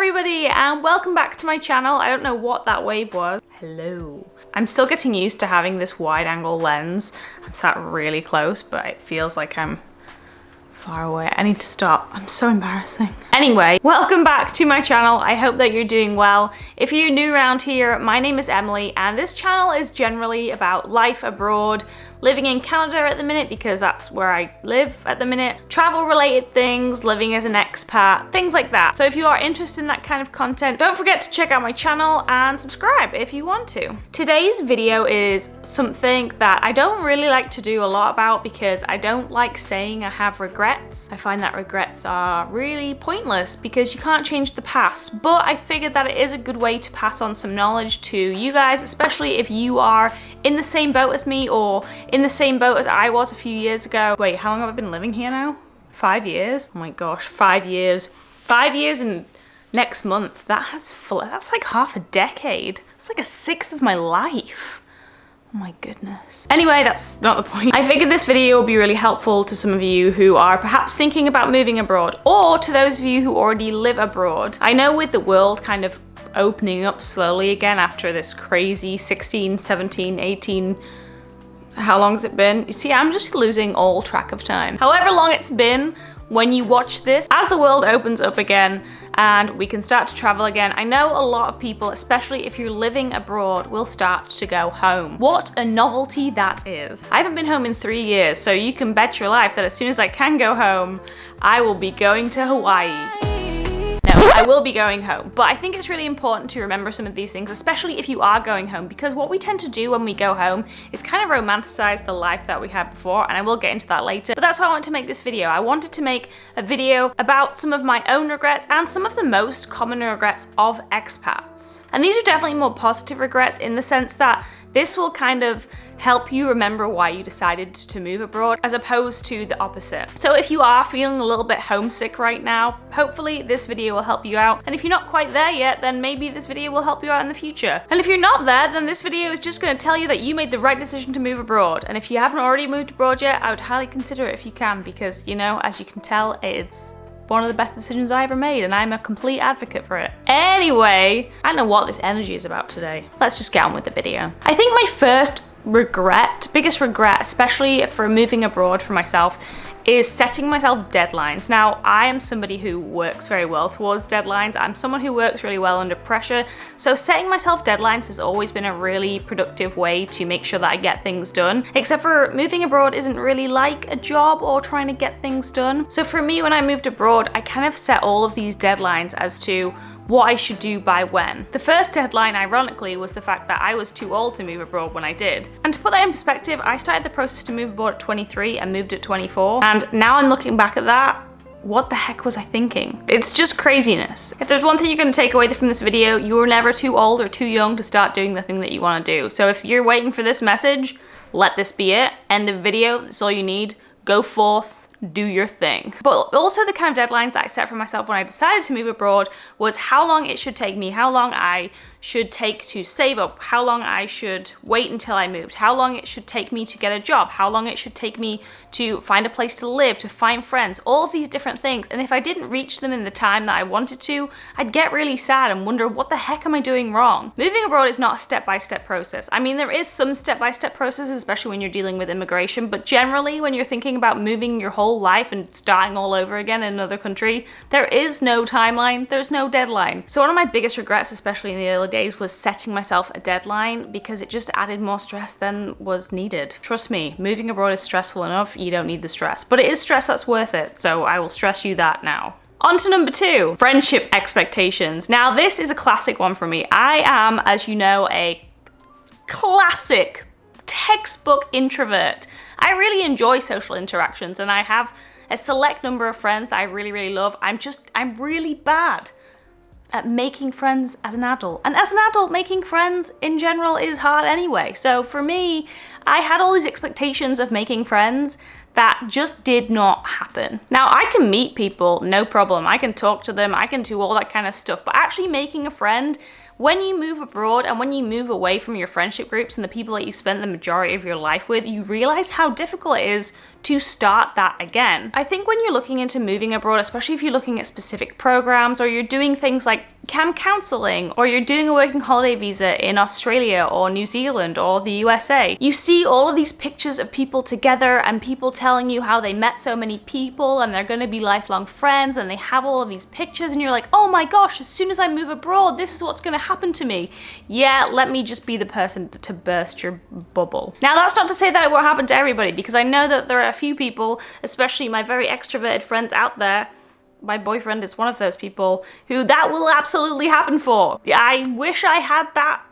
everybody and welcome back to my channel. I don't know what that wave was. Hello. I'm still getting used to having this wide angle lens. I'm sat really close, but it feels like I'm far away. I need to stop. I'm so embarrassing. Anyway, welcome back to my channel. I hope that you're doing well. If you're new around here, my name is Emily and this channel is generally about life abroad, living in Canada at the minute because that's where I live at the minute, travel related things, living as an expat, things like that. So if you are interested in that kind of content, don't forget to check out my channel and subscribe if you want to. Today's video is something that I don't really like to do a lot about because I don't like saying I have regrets. I find that regrets are really pointless because you can't change the past, but I figured that it is a good way to pass on some knowledge to you guys, especially if you are in the same boat as me or in the same boat as I was a few years ago. Wait, how long have I been living here now? 5 years? Oh my gosh, 5 years. 5 years and next month. That's like half a decade. It's like a sixth of my life. Oh my goodness. Anyway, that's not the point. I figured this video will be really helpful to some of you who are perhaps thinking about moving abroad, or to those of you who already live abroad. I know with the world kind of opening up slowly again after this crazy 16, 17, 18, how long has it been? You see, I'm just losing all track of time. However long it's been when you watch this, as the world opens up again and we can start to travel again, I know a lot of people, especially if you're living abroad, will start to go home. What a novelty that is. I haven't been home in 3 years, so you can bet your life that as soon as I can go home, I will be going to Hawaii. No, I will be going home, but I think it's really important to remember some of these things, especially if you are going home, because what we tend to do when we go home is kind of romanticize the life that we had before, and I will get into that later, but that's why I wanted to make this video. I wanted to make a video about some of my own regrets and some of the most common regrets of expats. And these are definitely more positive regrets in the sense that this will kind of help you remember why you decided to move abroad as opposed to the opposite. So if you are feeling a little bit homesick right now, hopefully this video will help you out. And if you're not quite there yet, then maybe this video will help you out in the future. And if you're not there, then this video is just going to tell you that you made the right decision to move abroad. And if you haven't already moved abroad yet, I would highly consider it if you can, because, you know, as you can tell, it's one of the best decisions I ever made, and I'm a complete advocate for it. Anyway, I don't know what this energy is about today. Let's just get on with the video. I think my biggest regret, especially for moving abroad for myself, is setting myself deadlines. Now, I am somebody who works very well towards deadlines. I'm someone who works really well under pressure. So setting myself deadlines has always been a really productive way to make sure that I get things done. Except for moving abroad isn't really like a job or trying to get things done. So for me, when I moved abroad, I kind of set all of these deadlines as to what I should do by when. The first deadline, ironically, was the fact that I was too old to move abroad when I did. And to put that in perspective, I started the process to move abroad at 23 and moved at 24. And now I'm looking back at that, what the heck was I thinking? It's just craziness. If there's one thing you're gonna take away from this video, you're never too old or too young to start doing the thing that you wanna do. So if you're waiting for this message, let this be it. End of video, that's all you need. Go forth, do your thing. But also the kind of deadlines that I set for myself when I decided to move abroad was how long it should take me, how long I should take to save up, how long I should wait until I moved, how long it should take me to get a job, how long it should take me to find a place to live, to find friends, all of these different things. And if I didn't reach them in the time that I wanted to, I'd get really sad and wonder, what the heck am I doing wrong? Moving abroad is not a step-by-step process. I mean, there is some step-by-step processes, especially when you're dealing with immigration, but generally when you're thinking about moving your whole life and starting all over again in another country, there is no timeline, there's no deadline. So one of my biggest regrets, especially in the early days, was setting myself a deadline because it just added more stress than was needed. Trust me, moving abroad is stressful enough, you don't need the stress, but it is stress that's worth it, so I will stress you that now. On to number 2, friendship expectations. Now this is a classic one for me. I am, as you know, a classic textbook introvert. I really enjoy social interactions and I have a select number of friends that I really love. I'm really bad at making friends as an adult. And as an adult, making friends in general is hard anyway. So for me, I had all these expectations of making friends that just did not happen. Now, I can meet people, no problem. I can talk to them, I can do all that kind of stuff, but actually making a friend When you move abroad and when you move away from your friendship groups and the people that you spent the majority of your life with, you realize how difficult it is to start that again. I think when you're looking into moving abroad, especially if you're looking at specific programs or you're doing things like camp counseling or you're doing a working holiday visa in Australia or New Zealand or the USA, you see all of these pictures of people together and people telling you how they met so many people and they're going to be lifelong friends, and they have all of these pictures and you're like, oh my gosh, as soon as I move abroad, this is what's going to happen to me. Yeah, let me just be the person to burst your bubble. Now, that's not to say that it won't happen to everybody, because I know that there are a few people, especially my very extroverted friends out there, my boyfriend is one of those people, who that will absolutely happen for. I wish I had that,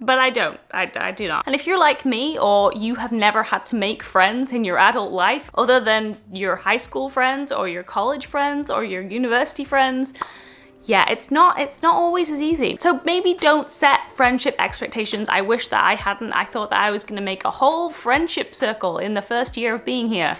but I don't. I do not. And if you're like me, or you have never had to make friends in your adult life other than your high school friends or your college friends or your university friends, yeah, it's not always as easy. So maybe don't set friendship expectations. I wish that I hadn't. I thought that I was gonna make a whole friendship circle in the first year of being here.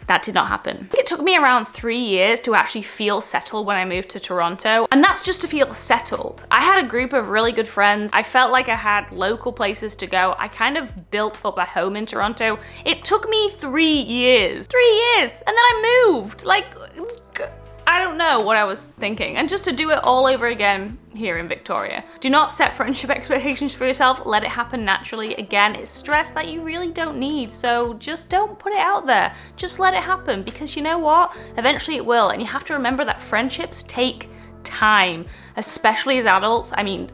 That did not happen. It took me around 3 years to actually feel settled when I moved to Toronto, and that's just to feel settled. I had a group of really good friends. I felt like I had local places to go. I kind of built up a home in Toronto. It took me 3 years. 3 years! And then I moved! Like, I don't know what I was thinking. And just to do it all over again here in Victoria. Do not set friendship expectations for yourself. Let it happen naturally. Again, it's stress that you really don't need. So just don't put it out there. Just let it happen, because you know what? Eventually it will. And you have to remember that friendships take time, especially as adults. I mean,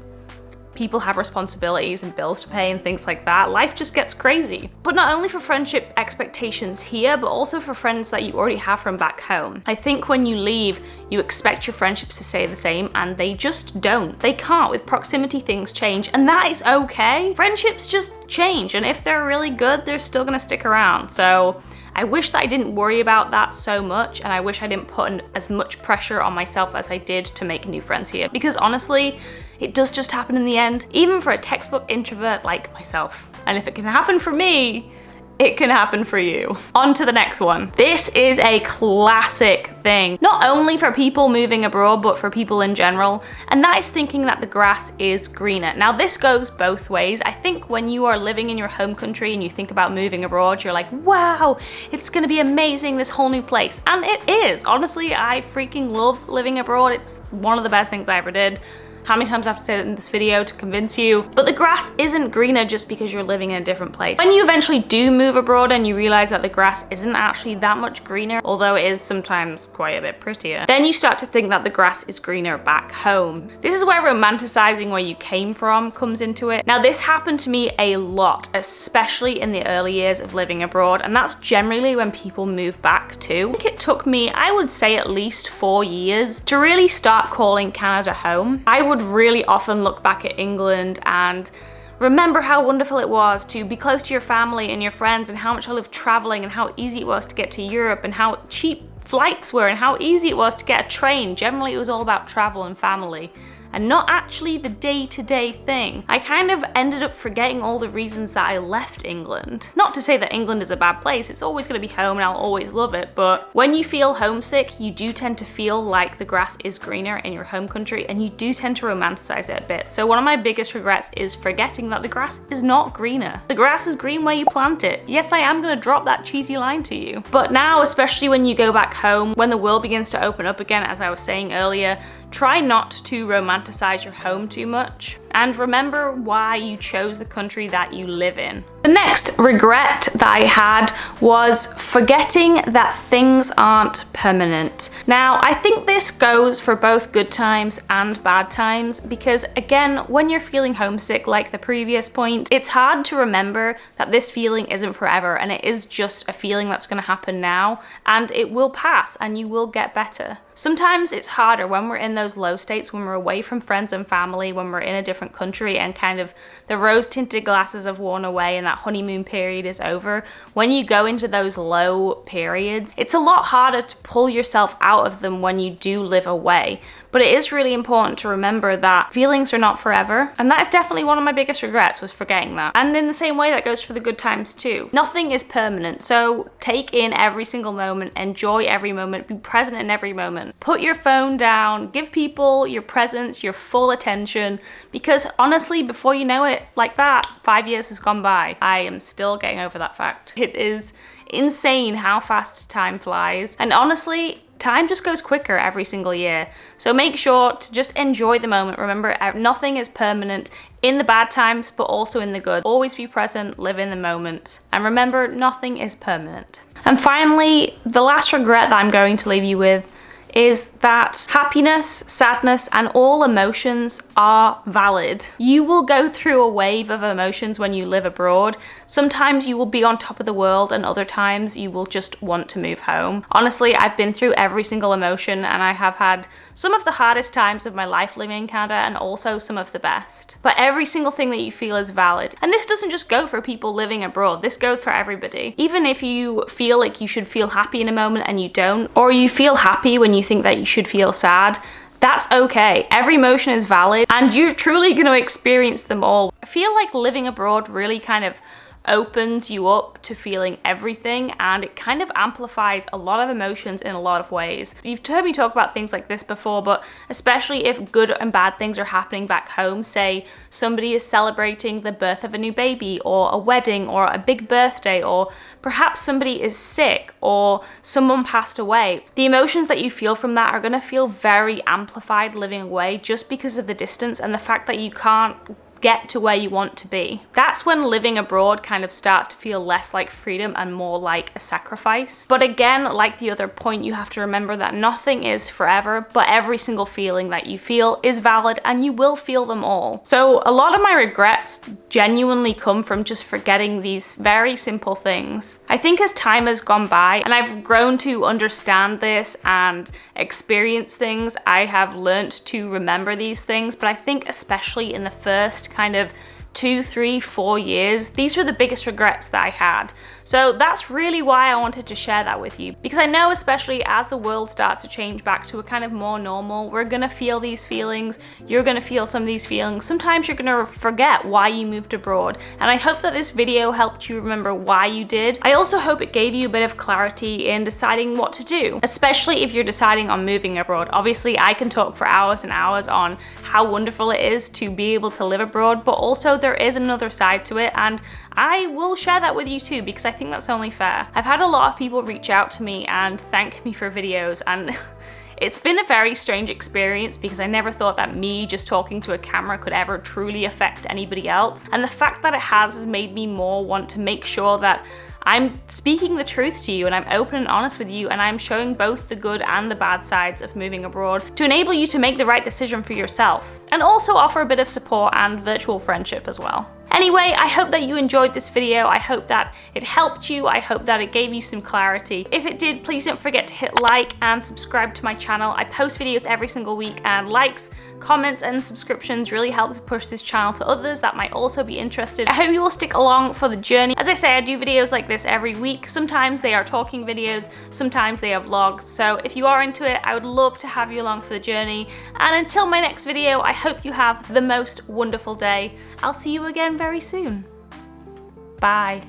people have responsibilities and bills to pay and things like that. Life just gets crazy. But not only for friendship expectations here, but also for friends that you already have from back home. I think when you leave, you expect your friendships to stay the same, and they just don't. They can't. With proximity, things change, and that is okay. Friendships just change, and if they're really good, they're still gonna stick around. So I wish that I didn't worry about that so much, and I wish I didn't put as much pressure on myself as I did to make new friends here. Because honestly, it does just happen in the end, even for a textbook introvert like myself. And if it can happen for me, it can happen for you. On to the next one. This is a classic thing, not only for people moving abroad, but for people in general, and that is thinking that the grass is greener. Now, this goes both ways. I think when you are living in your home country and you think about moving abroad, you're like, wow, it's gonna be amazing, this whole new place. And it is. Honestly, I freaking love living abroad. It's one of the best things I ever did. How many times I have to say that in this video to convince you? But the grass isn't greener just because you're living in a different place. When you eventually do move abroad and you realize that the grass isn't actually that much greener, although it is sometimes quite a bit prettier, then you start to think that the grass is greener back home. This is where romanticizing where you came from comes into it. Now, this happened to me a lot, especially in the early years of living abroad, and that's generally when people move back too. I think it took me, I would say, at least 4 years to really start calling Canada home. I would really often look back at England and remember how wonderful it was to be close to your family and your friends, and how much I loved traveling, and how easy it was to get to Europe, and how cheap flights were, and how easy it was to get a train. Generally, it was all about travel and family, and not actually the day-to-day thing. I kind of ended up forgetting all the reasons that I left England. Not to say that England is a bad place, it's always gonna be home and I'll always love it, but when you feel homesick, you do tend to feel like the grass is greener in your home country, and you do tend to romanticize it a bit. So one of my biggest regrets is forgetting that the grass is not greener. The grass is green where you plant it. Yes, I am gonna drop that cheesy line to you. But now, especially when you go back home, when the world begins to open up again, as I was saying earlier, try not to romanticize your home too much, and remember why you chose the country that you live in. The next regret that I had was forgetting that things aren't permanent. Now, I think this goes for both good times and bad times, because again, when you're feeling homesick, like the previous point, it's hard to remember that this feeling isn't forever, and it is just a feeling that's gonna happen now, and it will pass and you will get better. Sometimes it's harder when we're in those low states, when we're away from friends and family, when we're in a different country and kind of the rose-tinted glasses have worn away and that that honeymoon period is over, when you go into those low periods, it's a lot harder to pull yourself out of them when you do live away. But it is really important to remember that feelings are not forever. And that is definitely one of my biggest regrets, was forgetting that. And in the same way, that goes for the good times too. Nothing is permanent. So take in every single moment, enjoy every moment, be present in every moment. Put your phone down, give people your presence, your full attention, because honestly, before you know it, like that, 5 years has gone by. I am still getting over that fact. It is insane how fast time flies. And honestly, time just goes quicker every single year. So make sure to just enjoy the moment. Remember, nothing is permanent in the bad times, but also in the good. Always be present, live in the moment. And remember, nothing is permanent. And finally, the last regret that I'm going to leave you with is that happiness, sadness, and all emotions are valid. You will go through a wave of emotions when you live abroad. Sometimes you will be on top of the world, and other times you will just want to move home. Honestly, I've been through every single emotion, and I have had some of the hardest times of my life living in Canada, and also some of the best. But every single thing that you feel is valid. And this doesn't just go for people living abroad, this goes for everybody. Even if you feel like you should feel happy in a moment and you don't, or you feel happy when you think that you should feel sad, that's okay. Every emotion is valid, and you're truly going to experience them all. I feel like living abroad really kind of opens you up to feeling everything, and it kind of amplifies a lot of emotions in a lot of ways. You've heard me talk about things like this before, but especially if good and bad things are happening back home, say somebody is celebrating the birth of a new baby, or a wedding, or a big birthday, or perhaps somebody is sick, or someone passed away. The emotions that you feel from that are going to feel very amplified living away, just because of the distance and the fact that you can't get to where you want to be. That's when living abroad kind of starts to feel less like freedom and more like a sacrifice. But again, like the other point, you have to remember that nothing is forever, but every single feeling that you feel is valid, and you will feel them all. So a lot of my regrets genuinely come from just forgetting these very simple things. I think as time has gone by and I've grown to understand this and experience things, I have learned to remember these things. But I think especially in the first kind of 2, 3, 4 years, these were the biggest regrets that I had. So that's really why I wanted to share that with you, because I know especially as the world starts to change back to a kind of more normal, we're gonna feel these feelings, you're gonna feel some of these feelings. Sometimes you're gonna forget why you moved abroad, and I hope that this video helped you remember why you did. I also hope it gave you a bit of clarity in deciding what to do, especially if you're deciding on moving abroad. Obviously, I can talk for hours and hours on how wonderful it is to be able to live abroad, but also there is another side to it, and I will share that with you too, because I think that's only fair. I've had a lot of people reach out to me and thank me for videos, and it's been a very strange experience, because I never thought that me just talking to a camera could ever truly affect anybody else. And the fact that it has made me more want to make sure that I'm speaking the truth to you, and I'm open and honest with you, and I'm showing both the good and the bad sides of moving abroad to enable you to make the right decision for yourself, and also offer a bit of support and virtual friendship as well. Anyway, I hope that you enjoyed this video. I hope that it helped you. I hope that it gave you some clarity. If it did, please don't forget to hit like and subscribe to my channel. I post videos every single week, and likes, comments, and subscriptions really help to push this channel to others that might also be interested. I hope you will stick along for the journey. As I say, I do videos like this every week. Sometimes they are talking videos, sometimes they are vlogs. So if you are into it, I would love to have you along for the journey. And until my next video, I hope you have the most wonderful day. I'll see you again very soon. Bye.